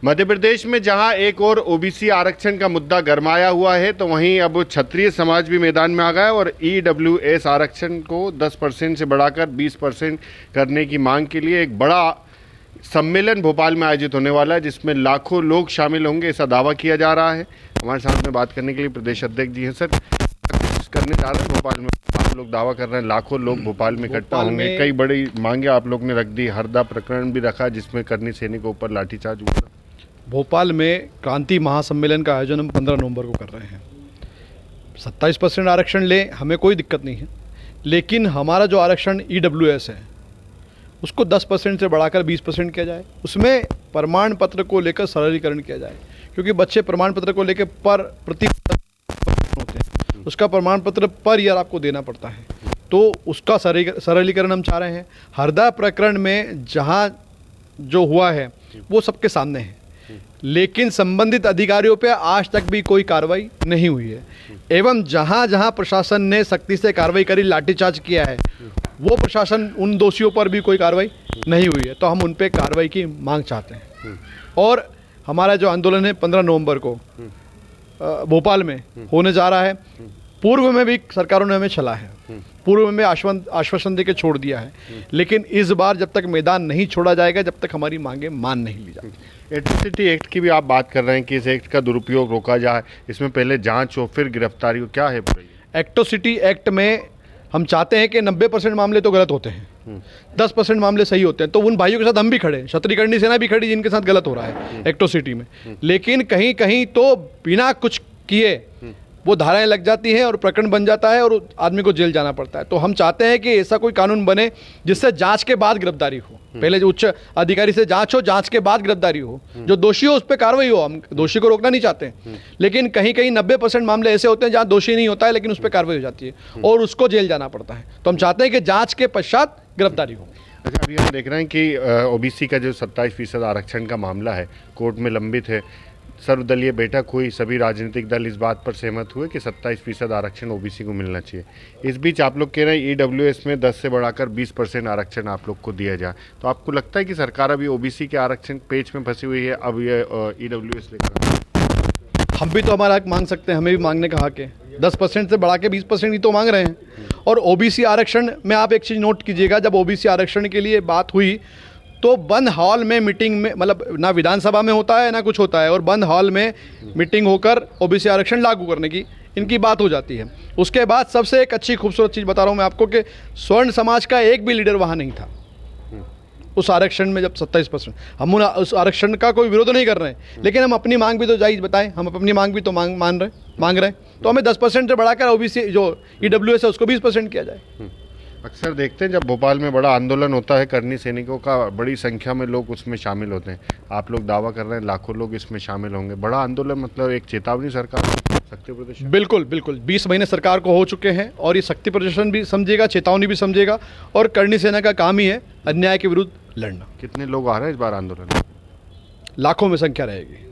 मध्य प्रदेश में जहां एक और ओबीसी आरक्षण का मुद्दा गरमाया हुआ है, तो वहीं अब क्षत्रिय समाज भी मैदान में आ गया है और ईडब्ल्यूएस आरक्षण को 10% से बढ़ाकर 20% करने की मांग के लिए एक बड़ा सम्मेलन भोपाल में आयोजित होने वाला है, जिसमें लाखों लोग शामिल होंगे, ऐसा दावा किया जा रहा है। हमारे साथ में बात करने के लिए प्रदेश अध्यक्ष जी हैं। सर, करने जा रहे हैं भोपाल में, आप लोग दावा कर रहे हैं लाखों लोग भोपाल में इकट्ठा होंगे, कई बड़ी मांगे आप लोग ने रख दी, हरदा प्रकरण भी रखा जिसमें करनी सैनिक के ऊपर लाठीचार्ज हुआ। भोपाल में क्रांति महासम्मेलन का आयोजन हम 15 नवंबर को कर रहे हैं। 27% आरक्षण ले, हमें कोई दिक्कत नहीं है, लेकिन हमारा जो आरक्षण ईडब्ल्यूएस है उसको 10% से बढ़ाकर 20% किया जाए। उसमें प्रमाण पत्र को लेकर सरलीकरण किया जाए, क्योंकि बच्चे प्रमाण पत्र को लेकर प्रति होते हैं, उसका प्रमाण पत्र पर ईयर आपको देना पड़ता है, तो उसका सरलीकरण हम चाह रहे हैं। हरदा प्रकरण में जहाँ जो हुआ है वो सबके सामने है, लेकिन संबंधित अधिकारियों पे आज तक भी कोई कार्रवाई नहीं हुई है, एवं जहां जहां प्रशासन ने सख्ती से कार्रवाई करी, लाठीचार्ज किया है, वो प्रशासन उन दोषियों पर भी कोई कार्रवाई नहीं हुई है, तो हम उन पे कार्रवाई की मांग चाहते हैं। और हमारा जो आंदोलन है 15 नवंबर को भोपाल में होने जा रहा है। पूर्व में भी सरकारों ने हमें छला है, पूर्व में आश्वासन देकर छोड़ दिया है, लेकिन इस बार जब तक मैदान नहीं छोड़ा जाएगा, जब तक हमारी मांगे मान नहीं ली जाती। एट्रोसिटी एक्ट की भी आप बात कर रहे हैं कि इस एक्ट का दुरुपयोग रोका जाए, इसमें पहले जांच हो फिर गिरफ्तारी हो, क्या है पूरा? एट्रोसिटी एक्ट में हम चाहते हैं कि 90% मामले तो गलत होते हैं, 10% मामले सही होते हैं, तो उन भाइयों के साथ हम भी खड़े, क्षत्रिय सेना भी खड़ी जिनके साथ गलत हो रहा है एट्रोसिटी में। लेकिन कहीं कहीं तो बिना कुछ किए वो धाराएं लग जाती हैं और प्रकरण बन जाता है और आदमी को जेल जाना पड़ता है। तो हम चाहते हैं कि ऐसा कोई कानून बने जिससे जांच के बाद गिरफ्तारी हो, पहले जो उच्च अधिकारी से जांच हो, जांच के बाद गिरफ्तारी हो, जो दोषी हो उस पर कार्रवाई हो। हम दोषी को रोकना नहीं चाहते हैं, लेकिन कहीं कहीं 90% मामले ऐसे होते हैं जहां दोषी नहीं होता है, लेकिन उस पर कार्रवाई हो जाती है और उसको जेल जाना पड़ता है। तो हम चाहते हैं कि जाँच के पश्चात गिरफ्तारी हो। अच्छा, अभी हम देख रहे हैं कि ओबीसी का जो 27% आरक्षण का मामला है कोर्ट में लंबित है। सर्वदलीय बैठक हुई, सभी राजनीतिक दल इस बात पर सहमत हुए कि 27% आरक्षण ओबीसी को मिलना चाहिए। इस बीच आप लोग कह रहे हैं ईडब्ल्यूएस में 10 से बढ़ाकर 20% आरक्षण आप लोग को दिया जाए, तो आपको लगता है कि सरकार अभी ओबीसी के आरक्षण पेच में फंसी हुई है, अब ये ईडब्ल्यूएस लेकर? हम भी तो हमारा हक मांग सकते हैं, हमें भी मांगने का हक है। 10% से बढ़ा के 20% ही तो मांग रहे हैं। और ओबीसी आरक्षण में आप एक चीज़ नोट कीजिएगा, जब ओबीसी आरक्षण के लिए बात हुई तो बंद हॉल में मीटिंग में, मतलब ना विधानसभा में होता है ना कुछ होता है, और बंद हॉल में मीटिंग होकर ओबीसी आरक्षण लागू करने की इनकी बात हो जाती है। उसके बाद सबसे एक अच्छी खूबसूरत चीज़ बता रहा हूँ मैं आपको कि स्वर्ण समाज का एक भी लीडर वहाँ नहीं था उस आरक्षण में। जब 27%, हम उस आरक्षण का कोई विरोध नहीं कर रहे हैं, लेकिन हम अपनी मांग भी तो जायज़ बताएं, हम अपनी मांग भी तो मांग रहे हैं, तो हमें 10% से बढ़ाकर ओबीसी जो ईडब्ल्यूएस है उसको 20% किया जाए। अक्सर देखते हैं जब भोपाल में बड़ा आंदोलन होता है, करनी सैनिकों का बड़ी संख्या में लोग उसमें शामिल होते हैं। आप लोग दावा कर रहे हैं लाखों लोग इसमें शामिल होंगे, बड़ा आंदोलन, मतलब एक चेतावनी सरकार शक्ति प्रदर्शन? बिल्कुल बिल्कुल, 20 महीने सरकार को हो चुके हैं और ये शक्ति प्रदर्शन भी समझेगा, चेतावनी भी समझेगा, और करनी सेना का काम ही है अन्याय के विरुद्ध लड़ना। कितने लोग आ रहे हैं इस बार आंदोलन में? लाखों में संख्या रहेगी।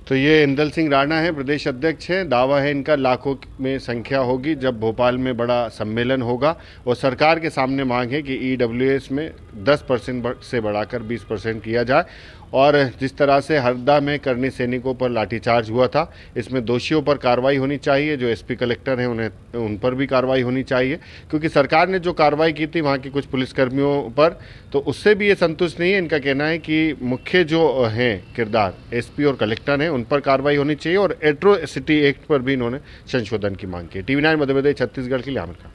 तो ये इंदल सिंह राणा है, प्रदेश अध्यक्ष हैं। दावा है इनका लाखों में संख्या होगी जब भोपाल में बड़ा सम्मेलन होगा, और सरकार के सामने मांग है कि ईडब्ल्यूएस में 10% से बढ़ाकर 20% किया जाए। और जिस तरह से हरदा में करनी सैनिकों पर लाठीचार्ज हुआ था, इसमें दोषियों पर कार्रवाई होनी चाहिए, जो एसपी कलेक्टर हैं उन पर भी कार्रवाई होनी चाहिए, क्योंकि सरकार ने जो कार्रवाई की थी वहाँ के कुछ पुलिसकर्मियों पर, तो उससे भी ये संतुष्ट नहीं है। इनका कहना है कि मुख्य जो हैं किरदार एसपी और कलेक्टर हैं उन पर कार्रवाई होनी चाहिए, और एट्रोसिटी एक्ट पर भी इन्होंने संशोधन की मांग की। TV9 मध्य प्रदेश छत्तीसगढ़ के लिए आमिर खान।